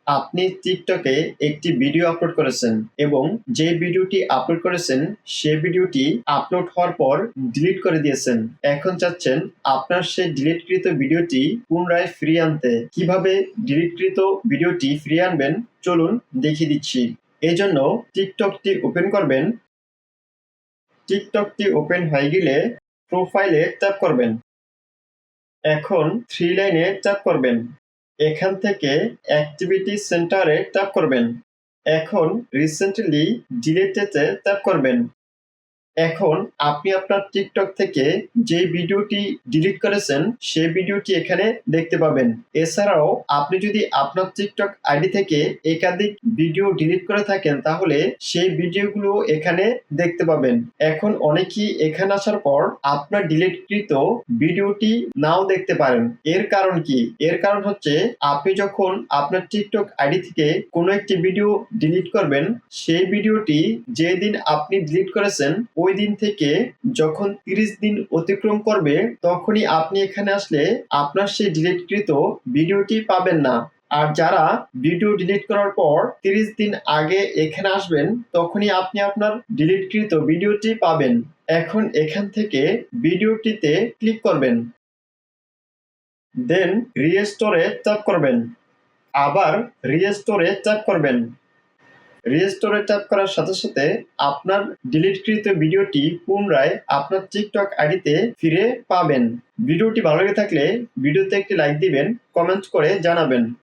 আপনি টিকটকে একটি ভিডিও আপলোড করেছেন এবং যে ভিডিওটি আপলোড করেছেন সে ভিডিওটি আপলোড হওয়ার পর ডিলিট করে দিয়েছেন। এখন চাচ্ছেন আপনার সেই ডিলিটকৃত ভিডিওটি পুনরায় ফিরিয়ে আনতে। কিভাবে ডিলিটকৃত ভিডিওটি ফিরিয়ে আনবেন চলুন দেখিয়ে দিচ্ছি। এই জন্য টিকটকটি ওপেন করবেন। টিকটকটি ওপেন হয়ে গেলে প্রোফাইলে ট্যাপ করবেন। এখন থ্রি লাইনে ট্যাপ করবেন। এখান থেকে অ্যাক্টিভিটি সেন্টারে ট্যাপ করবেন। এখন রিসেন্টলি ডিলিটেডে ট্যাপ করবেন। এখন আপনি আপনার টিকটক থেকে যে ভিডিওটি ডিলিট করেছেন সেই ভিডিওটি এখানে দেখতে পাবেন। এছাড়াও আপনি যদি আপনার টিকটক আইডি থেকে একাধিক ভিডিও ডিলিট করে থাকেন তাহলে সেই ভিডিওগুলো এখানে দেখতে পাবেন। এখন অনেকেই এখানে আসার পর আপনার ডিলিটকৃত ভিডিওটি নাও দেখতে পারেন। এর কারণ কি? এর কারণ হচ্ছে আপনি যখন আপনার টিকটক আইডি থেকে কোনো একটি ভিডিও ডিলিট করবেন সেই ভিডিওটি যেদিন আপনি ডিলিট করেছেন ওই দিন থেকে যখন 30 দিন অতিক্রম করবে তখনই আপনি এখানে আসলে আপনার সেই ডিলিটকৃত ভিডিওটি পাবেন না। আর যারা ভিডিও ডিলিট করার পর 30 দিন আগে এখানে আসবেন তখনই আপনি আপনার ডিলিটকৃত ভিডিওটি পাবেন। এখন এখান থেকে ভিডিওটিতে ক্লিক করবেন, দেন রিস্টোরে ট্যাপ করবেন, আবার রিস্টোরে ট্যাপ করবেন। রিস্টোরে ট্যাপ করার সাথে সাথে আপনার ডিলিটকৃত ভিডিওটি পুনরায় আপনার টিকটক আইডিতে ফিরে পাবেন। ভিডিওটি ভালো লেগে থাকলে ভিডিওতে একটি লাইক দিবেন, কমেন্ট করে জানাবেন।